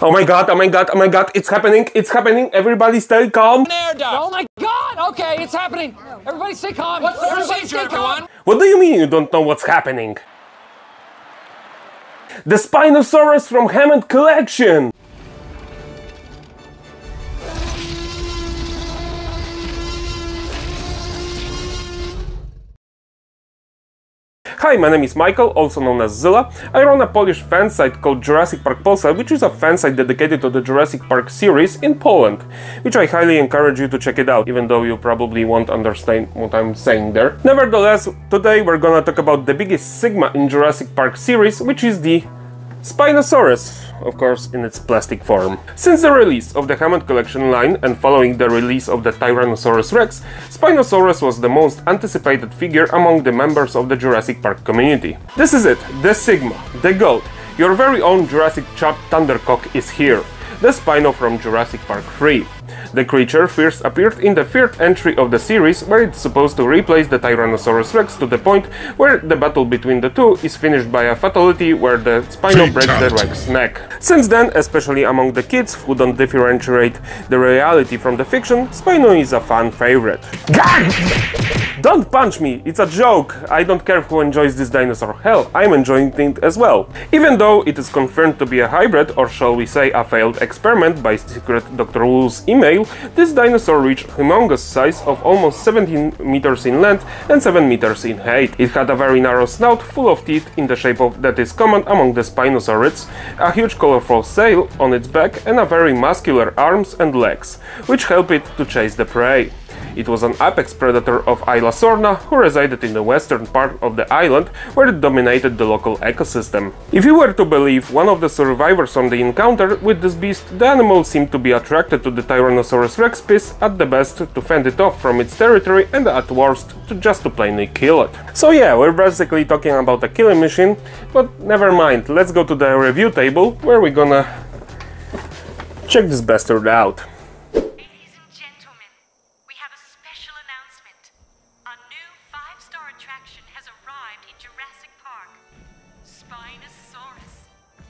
Oh my god, oh my god, oh my god, it's happening, everybody stay calm. Oh my god, okay, it's happening. Everybody stay calm. What's the procedure, everyone? What do you mean you don't know what's happening? The Spinosaurus from Hammond collection! Hi, my name is Michael, also known as Zilla. I run a Polish fan site called Jurassic Park Polska, which is a fan site dedicated to the Jurassic Park series in Poland, which I highly encourage you to check it out, even though you probably won't understand what I'm saying there. Nevertheless, today we're gonna talk about the biggest Sigma in Jurassic Park series, which is the Spinosaurus, of course in its plastic form. Since the release of the Hammond collection line and following the release of the Tyrannosaurus Rex, Spinosaurus was the most anticipated figure among the members of the Jurassic Park community. This is it, the Sigma, the GOAT, your very own Jurassic Chap Thundercock is here, the Spino from Jurassic Park 3. The creature first appeared in the third entry of the series, where it's supposed to replace the Tyrannosaurus Rex to the point where the battle between the two is finished by a fatality where the Spino breaks the Rex neck. Since then, especially among the kids who don't differentiate the reality from the fiction, Spino is a fan favorite. Don't punch me, it's a joke! I don't care who enjoys this dinosaur. Hell, I'm enjoying it as well. Even though it is confirmed to be a hybrid, or shall we say a failed experiment by secret Dr. Wu's email, this dinosaur reached a humongous size of almost 17 meters in length and 7 meters in height. It had a very narrow snout full of teeth in the shape of that is common among the Spinosaurids, a huge colorful sail on its back and a very muscular arms and legs, which help it to chase the prey. It was an apex predator of Isla Sorna, who resided in the western part of the island, where it dominated the local ecosystem. If you were to believe one of the survivors from the encounter with this beast, the animal seemed to be attracted to the Tyrannosaurus Rex piece, at the best to fend it off from its territory, and at worst to plainly kill it. So yeah, we're basically talking about a killing machine, but never mind, let's go to the review table, where we're gonna check this bastard out. Jurassic Park. Spinosaurus,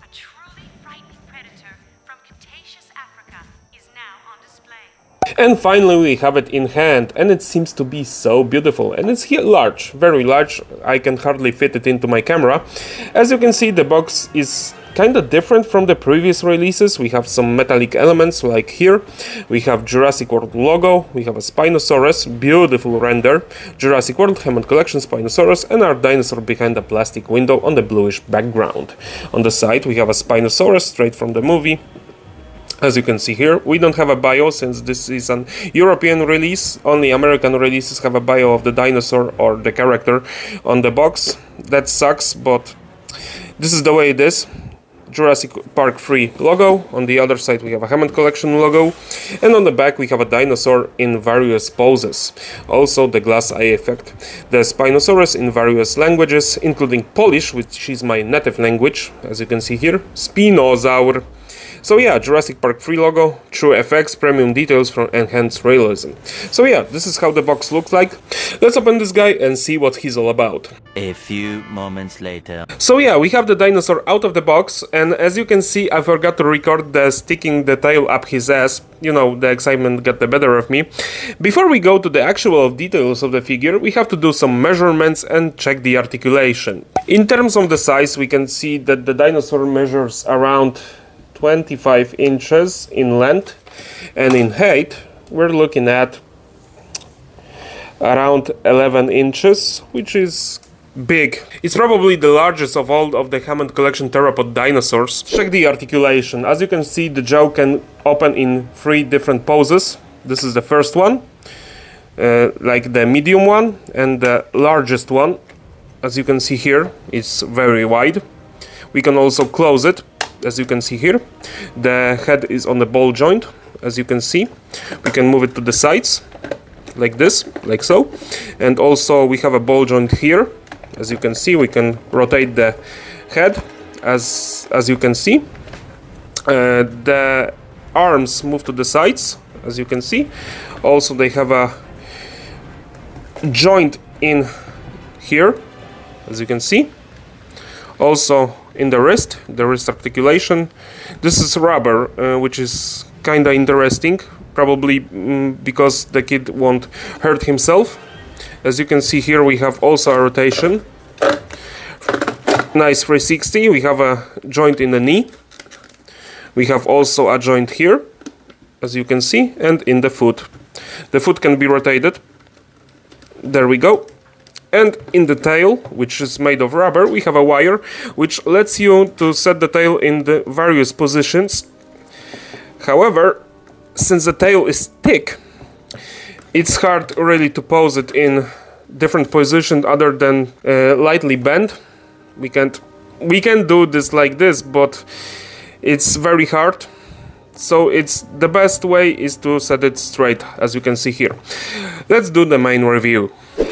a truly frightening predator from Cretaceous Africa, is now on display. And finally we have it in hand, and it seems to be so beautiful, and it's here large, very large. I can hardly fit it into my camera. As you can see, the box is kinda different from the previous releases. We have some metallic elements like here. We have Jurassic World logo, we have a Spinosaurus, beautiful render, Jurassic World, Hammond Collection, Spinosaurus, and our dinosaur behind a plastic window on the bluish background. On the side we have a Spinosaurus straight from the movie. As you can see here, we don't have a bio since this is an European release. Only American releases have a bio of the dinosaur or the character on the box. That sucks, but this is the way it is. Jurassic Park 3 logo, on the other side we have a Hammond Collection logo, and on the back we have a dinosaur in various poses. Also the glass eye effect. The Spinosaurus in various languages, including Polish, which is my native language, as you can see here, Spinosaur. So yeah, Jurassic Park 3 logo, true FX, premium details from enhanced realism. So yeah, this is how the box looks like. Let's open this guy and see what he's all about. A few moments later. So yeah, we have the dinosaur out of the box, and as you can see, I forgot to record the sticking the tail up his ass. You know, the excitement got the better of me. Before we go to the actual details of the figure, we have to do some measurements and check the articulation. In terms of the size, we can see that the dinosaur measures around 25 inches in length, and in height we're looking at around 11 inches, which is big. It's probably the largest of all of the Hammond Collection theropod dinosaurs. Check the articulation. As you can see, the jaw can open in 3 different poses. This is the first one, like the medium one, and the largest one, as you can see here, is very wide. We can also close it. As you can see here, the head is on the ball joint. As you can see, we can move it to the sides like this, like so, and also we have a ball joint here. As you can see, we can rotate the head as you can see. The arms move to the sides, as you can see. Also they have a joint in here, as you can see. Also in the wrist articulation. This is rubber, which is kinda interesting, probably because the kid won't hurt himself. As you can see here, we have also a rotation. Nice 360. We have a joint in the knee. We have also a joint here, as you can see, and in the foot. The foot can be rotated. There we go. And in the tail, which is made of rubber, we have a wire which lets you to set the tail in the various positions. However, since the tail is thick, it's hard really to pose it in different positions other than lightly bent. We can do this like this, but it's very hard. So the best way is to set it straight, as you can see here. Let's do the main review.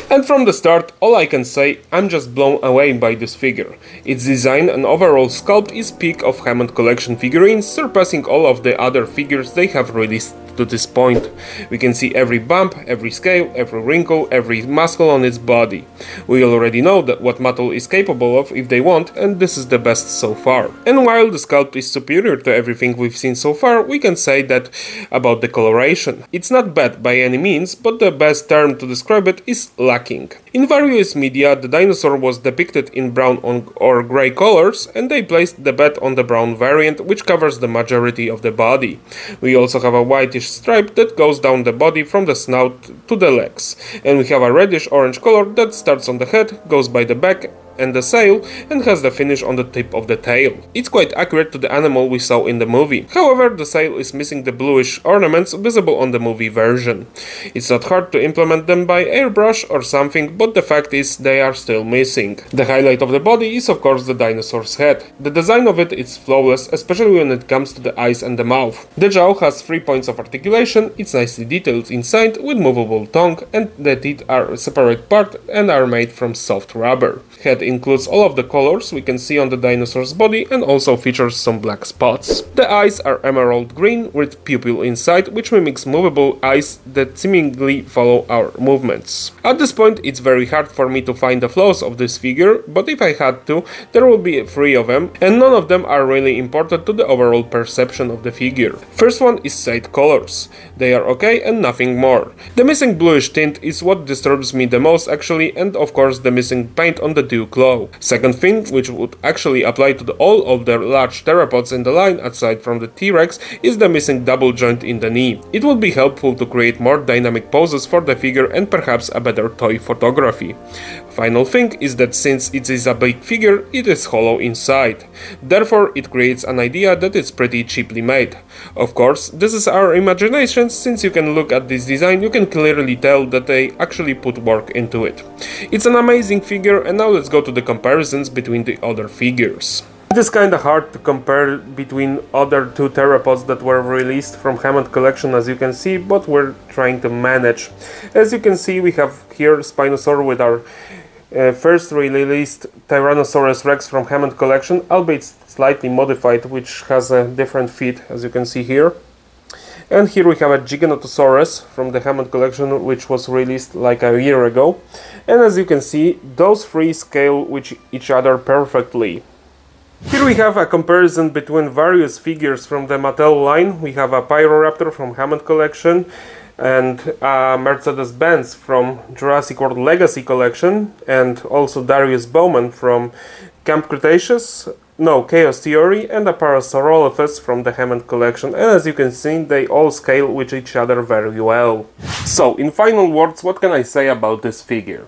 And from the start, all I can say, I'm just blown away by this figure. Its design and overall sculpt is peak of Hammond collection figurines, surpassing all of the other figures they have released to this point. We can see every bump, every scale, every wrinkle, every muscle on its body. We already know that what Mattel is capable of if they want, and this is the best so far. And while the sculpt is superior to everything we've seen so far, we can say that about the coloration. It's not bad by any means, but the best term to describe it is lacking. In various media, the dinosaur was depicted in brown or grey colors, and they placed the bet on the brown variant, which covers the majority of the body. We also have a whitish stripe that goes down the body from the snout to the legs, and we have a reddish-orange color that starts on the head, goes by the back and the sail, and has the finish on the tip of the tail. It's quite accurate to the animal we saw in the movie. However, the sail is missing the bluish ornaments visible on the movie version. It's not hard to implement them by airbrush or something, but the fact is they are still missing. The highlight of the body is of course the dinosaur's head. The design of it is flawless, especially when it comes to the eyes and the mouth. The jaw has 3 points of articulation, it's nicely detailed inside with movable tongue, and the teeth are a separate part and are made from soft rubber. Head includes all of the colors we can see on the dinosaur's body and also features some black spots. The eyes are emerald green with pupil inside, which mimics movable eyes that seemingly follow our movements. At this point it's very hard for me to find the flaws of this figure, but if I had to, there will be 3 of them, and none of them are really important to the overall perception of the figure. First one is side colors. They are okay and nothing more. The missing bluish tint is what disturbs me the most actually, and of course the missing paint on the dew claw. Second thing, which would actually apply to all of the large theropods in the line aside from the T-Rex, is the missing double joint in the knee. It would be helpful to create more dynamic poses for the figure and perhaps a better toy photography. Final thing is that since it is a big figure, it is hollow inside. Therefore, it creates an idea that it's pretty cheaply made. Of course, this is our imagination. Since you can look at this design, you can clearly tell that they actually put work into it. It's an amazing figure, and now let's go to the comparisons between the other figures. It is kinda hard to compare between other 2 theropods that were released from Hammond collection, as you can see, but we're trying to manage. As you can see, we have here Spinosaurus with our first released Tyrannosaurus Rex from Hammond collection, albeit slightly modified, which has a different feet, as you can see here. And here we have a Giganotosaurus from the Hammond collection, which was released like a year ago. And as you can see, those 3 scale with each other perfectly. Here we have a comparison between various figures from the Mattel line. We have a Pyroraptor from Hammond collection and a Mercedes-Benz from Jurassic World Legacy collection, and also Darius Bowman from Chaos Theory, and a Parasaurolophus from the Hammond collection, and as you can see, they all scale with each other very well. So, in final words, what can I say about this figure?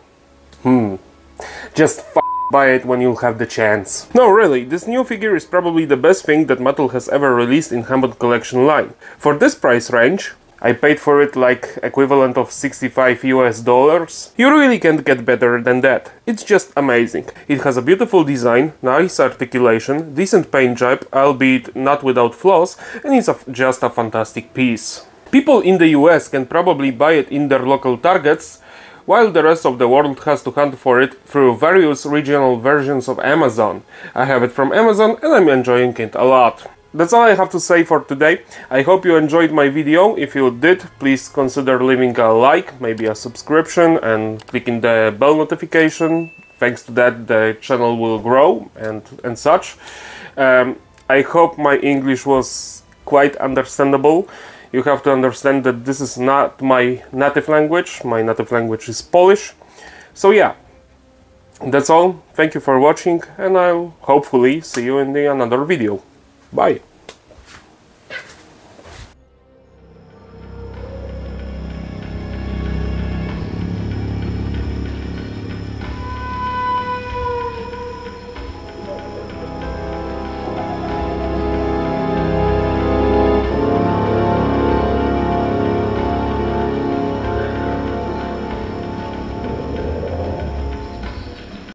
Just buy it when you'll have the chance. No, really, this new figure is probably the best thing that Mattel has ever released in Hammond collection line. For this price range, I paid for it like equivalent of $65 US. You really can't get better than that. It's just amazing. It has a beautiful design, nice articulation, decent paint job, albeit not without flaws, and it's just a fantastic piece. People in the US can probably buy it in their local Targets, while the rest of the world has to hunt for it through various regional versions of Amazon. I have it from Amazon and I'm enjoying it a lot. That's all I have to say for today. I hope you enjoyed my video. If you did, please consider leaving a like, maybe a subscription, and clicking the bell notification thanks to that the channel will grow and such. I hope my English was quite understandable. You have to understand that this is not my native language. My native language is Polish. So yeah, that's all. Thank you for watching, and I'll hopefully see you in another video. Bye!